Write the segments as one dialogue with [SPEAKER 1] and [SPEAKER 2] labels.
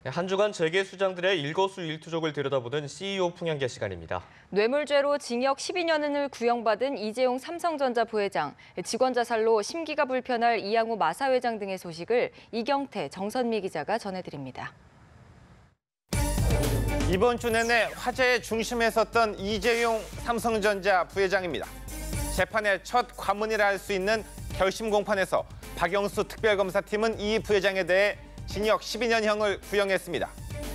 [SPEAKER 1] 한 주간 재계 수장들의 일거수일투족을 들여다보는 CEO 풍향계 시간입니다.
[SPEAKER 2] 뇌물죄로 징역 12년을 구형받은 이재용 삼성전자 부회장, 직원 자살로 심기가 불편할 이양호 마사회장 등의 소식을 이경태, 정선미 기자가 전해드립니다.
[SPEAKER 3] 이번 주 내내 화제의 중심에 섰던 이재용 삼성전자 부회장입니다. 재판의 첫 관문이라 할 수 있는 결심 공판에서 박영수 특별검사팀은 이 부회장에 대해 징역 12년형을 구형했습니다.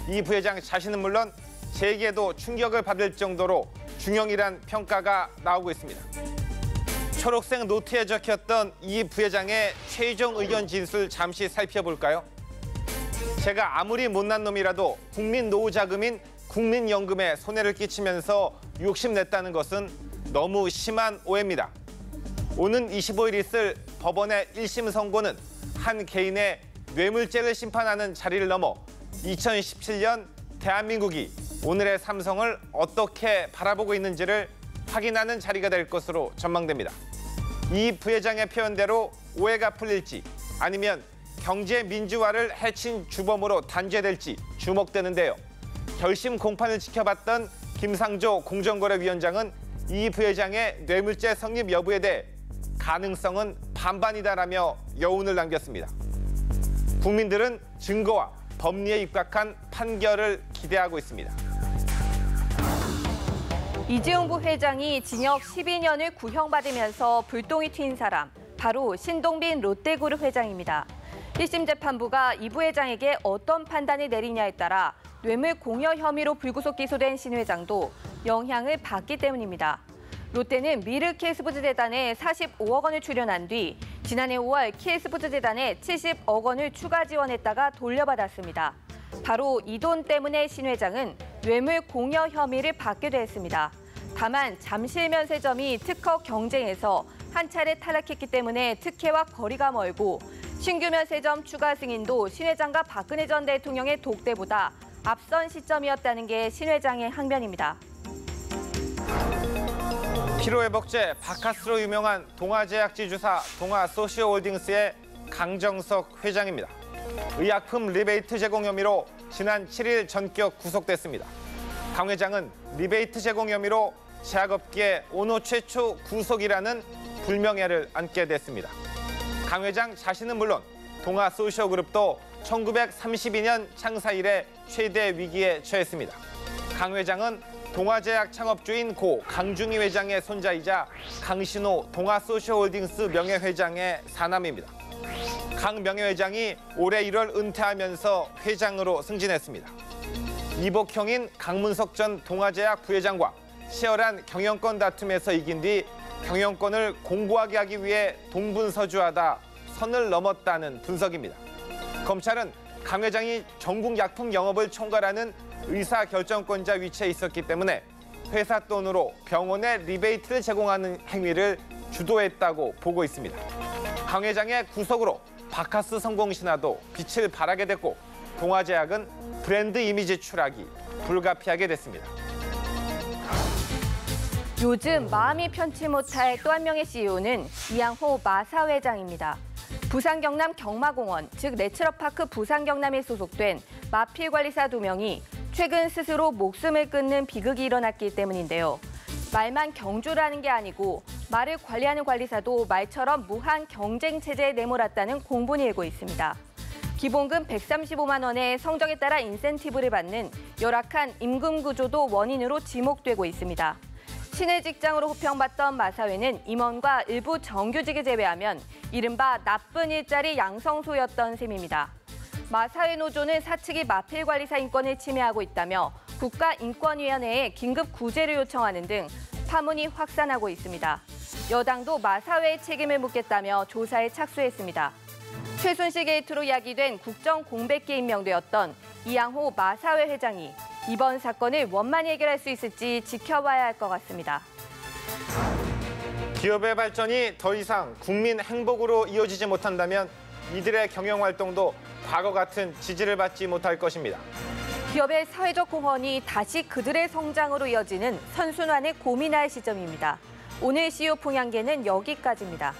[SPEAKER 3] 이 부회장 자신은 물론 재계도 충격을 받을 정도로 중형이란 평가가 나오고 있습니다. 초록색 노트에 적혔던 이 부회장의 최종 의견 진술 잠시 살펴볼까요? 제가 아무리 못난 놈이라도 국민 노후자금인 국민연금에 손해를 끼치면서 욕심냈다는 것은 너무 심한 오해입니다. 오는 25일 있을 법원의 1심 선고는 한 개인의 뇌물죄를 심판하는 자리를 넘어 2017년 대한민국이 오늘의 삼성을 어떻게 바라보고 있는지를 확인하는 자리가 될 것으로 전망됩니다. 이 부회장의 표현대로 오해가 풀릴지 아니면 경제 민주화를 해친 주범으로 단죄될지 주목되는데요. 결심 공판을 지켜봤던 김상조 공정거래위원장은 이 부회장의 뇌물죄 성립 여부에 대해 가능성은 반반이다라며 여운을 남겼습니다. 국민들은 증거와 법리에 입각한 판결을 기대하고 있습니다.
[SPEAKER 4] 이재용 부회장이 징역 12년을 구형받으면서 불똥이 튄 사람, 바로 신동빈 롯데그룹 회장입니다. 1심 재판부가 이 부회장에게 어떤 판단을 내리냐에 따라 뇌물 공여 혐의로 불구속 기소된 신 회장도 영향을 받기 때문입니다. 롯데는 미르 키스포츠재단에 45억 원을 출연한 뒤 지난해 5월 키스포츠재단에 70억 원을 추가 지원했다가 돌려받았습니다. 바로 이 돈 때문에 신 회장은 뇌물 공여 혐의를 받게 됐습니다. 다만 잠실면세점이 특허 경쟁에서 한 차례 탈락했기 때문에 특혜와 거리가 멀고 신규 면세점 추가 승인도 신 회장과 박근혜 전 대통령의 독대보다 앞선 시점이었다는 게 신 회장의 항변입니다.
[SPEAKER 3] 피로회복제 바카스로 유명한 동아제약지 주사 동아소시오홀딩스의 강정석 회장입니다. 의약품 리베이트 제공 혐의로 지난 7일 전격 구속됐습니다. 강 회장은 리베이트 제공 혐의로 제약업계 오노 최초 구속이라는 불명예를 안게 됐습니다. 강 회장 자신은 물론 동아소시오그룹도 1932년 창사 이래 최대 위기에 처했습니다. 강 회장은 동아제약 창업주인 고 강중희 회장의 손자이자 강신호 동아소시오홀딩스 명예회장의 사남입니다. 강 명예회장이 올해 1월 은퇴하면서 회장으로 승진했습니다. 이복형인 강문석 전 동아제약 부회장과 치열한 경영권 다툼에서 이긴 뒤 경영권을 공고하게 하기 위해 동분서주하다 선을 넘었다는 분석입니다. 검찰은 강 회장이 전국 약품 영업을 총괄하는 의사결정권자 위치에 있었기 때문에 회사 돈으로 병원에 리베이트를 제공하는 행위를 주도했다고 보고 있습니다. 강 회장의 구속으로 바카스 성공 신화도 빛을 발하게 됐고 동아제약은 브랜드 이미지 추락이 불가피하게 됐습니다.
[SPEAKER 4] 요즘 마음이 편치 못할 또 한 명의 CEO는 이양호 마사회장입니다. 부산 경남 경마공원, 즉 내추럴파크 부산 경남에 소속된 마필관리사 2명이 최근 스스로 목숨을 끊는 비극이 일어났기 때문인데요. 말만 경주라는 게 아니고 말을 관리하는 관리사도 말처럼 무한 경쟁 체제에 내몰았다는 공분이 일고 있습니다. 기본금 135만 원에 성적에 따라 인센티브를 받는 열악한 임금 구조도 원인으로 지목되고 있습니다. 신의 직장으로 호평받던 마사회는 임원과 일부 정규직을 제외하면 이른바 나쁜 일자리 양성소였던 셈입니다. 마사회 노조는 사측이 마필관리사 인권을 침해하고 있다며 국가인권위원회에 긴급 구제를 요청하는 등 파문이 확산하고 있습니다. 여당도 마사회의 책임을 묻겠다며 조사에 착수했습니다. 최순실 게이트로 야기된 국정공백기에 임명되었던 이양호 마사회 회장이 이번 사건을 원만히 해결할 수 있을지 지켜봐야 할 것 같습니다.
[SPEAKER 3] 기업의 발전이 더 이상 국민 행복으로 이어지지 못한다면 이들의 경영활동도 과거 같은 지지를 받지 못할 것입니다.
[SPEAKER 4] 기업의 사회적 공헌이 다시 그들의 성장으로 이어지는 선순환을 고민할 시점입니다. 오늘 CEO 풍향계는 여기까지입니다.